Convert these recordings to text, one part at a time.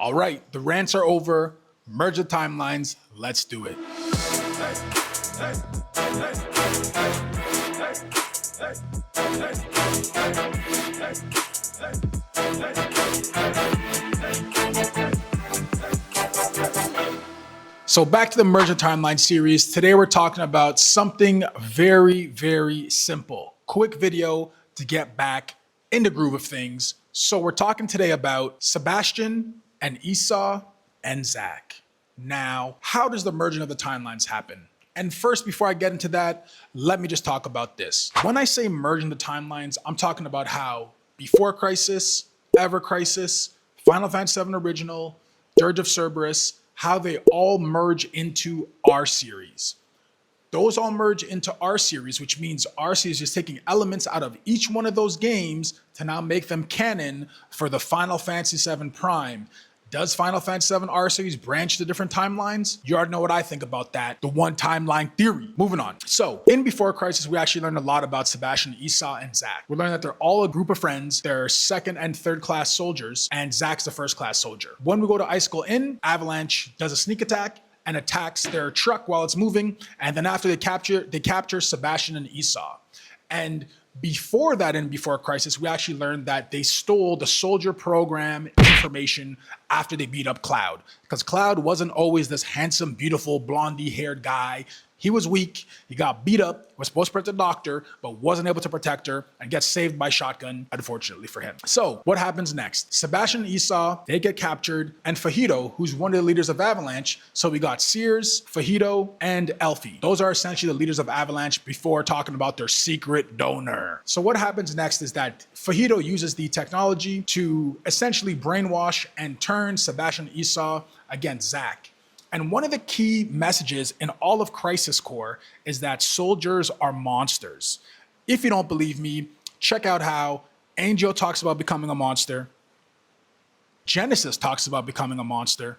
All right, the rants are over. Merge the timelines. Let's do it. So back to the Merge the Timeline series. Today we're talking about something very, very simple. Quick video to get back in the groove of things. So we're talking today about Sebastian and Essai and Zach. Now, how does the merging of the timelines happen? And first, before I get into that, let me just talk about this. When I say merging the timelines, I'm talking about how Before Crisis, Ever Crisis, Final Fantasy VII Original, Dirge of Cerberus, how they all merge into R-Series. Those all merge into R-Series, which means R-Series is taking elements out of each one of those games to now make them canon for the Final Fantasy VII Prime. Does Final Fantasy VII R-Series branch to different timelines? You already know what I think about that. The one timeline theory. Moving on. So in Before Crisis, we actually learned a lot about Sebastian, Essai, and Zach. We learned that they're all a group of friends. They're second and third class soldiers, and Zach's the first class soldier. When we go to Icicle Inn, Avalanche does a sneak attack and attacks their truck while it's moving. And then after they capture Sebastian and Essai. And before that, in Before Crisis, we actually learned that they stole the soldier program information after they beat up Cloud. Because Cloud wasn't always this handsome, beautiful, blondie-haired guy. He was weak, he got beat up, was supposed to protect the doctor, but wasn't able to protect her and gets saved by shotgun, unfortunately for him. So what happens next? Sebastian and Essai, they get captured, and Fajito, who's one of the leaders of Avalanche. So we got Sears, Fajito, and Elfie. Those are essentially the leaders of Avalanche before talking about their secret donor. So what happens next is that Fajito uses the technology to essentially brainwash and turn Sebastian and Essai against Zach. And one of the key messages in all of Crisis Core is that soldiers are monsters. If you don't believe me, check out how Angel talks about becoming a monster, Genesis talks about becoming a monster,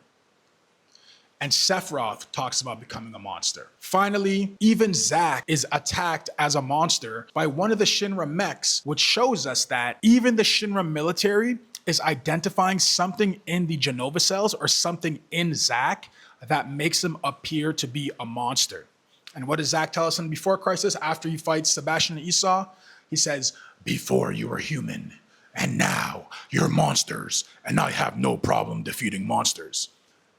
and Sephiroth talks about becoming a monster. Finally, even Zach is attacked as a monster by one of the Shinra mechs, which shows us that even the Shinra military is identifying something in the Genova cells or something in Zach that makes him appear to be a monster. And what does Zach tell us in Before Crisis after he fights Sebastian and Essai? He says, "Before you were human, and now you're monsters, and I have no problem defeating monsters."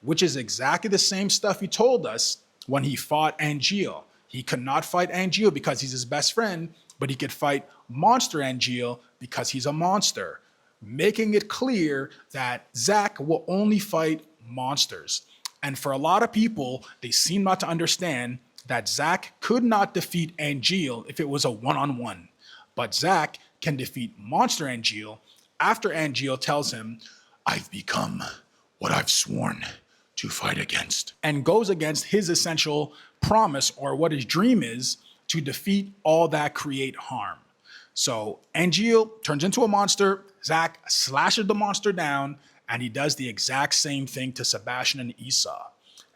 Which is exactly the same stuff he told us when he fought Angeal. He could not fight Angeal because he's his best friend, but he could fight Monster Angeal because he's a monster, making it clear that Zach will only fight monsters. And for a lot of people, they seem not to understand that Zach could not defeat Angeal if it was a one-on-one. But Zach can defeat Monster Angeal after Angeal tells him, "I've become what I've sworn to fight against," and goes against his essential promise, or what his dream is, to defeat all that create harm. So Angeal turns into a monster, Zach slashes the monster down, and he does the exact same thing to Sebastian and Essai.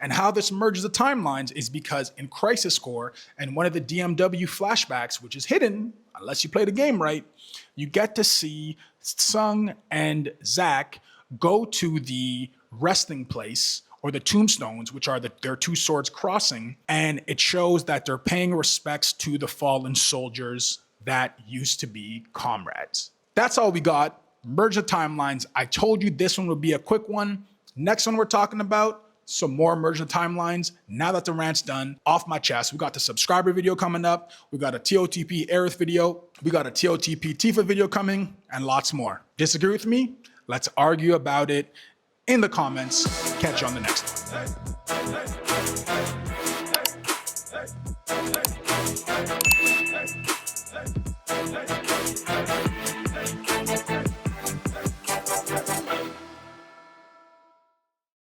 And how this merges the timelines is because in Crisis Core and one of the DMW flashbacks, which is hidden unless you play the game right, you get to see Tsung and Zach go to the resting place, or the tombstones, which are their two swords crossing, and it shows that they're paying respects to the fallen soldiers that used to be comrades. That's all we got. Merge the timelines. I told you this one would be a quick one. Next one we're talking about, some more merge the timelines. Now that the rant's done, off my chest, we got the subscriber video coming up. We got a TOTP Aerith video. We got a TOTP Tifa video coming, and lots more. Disagree with me? Let's argue about it in the comments. Catch you on the next one.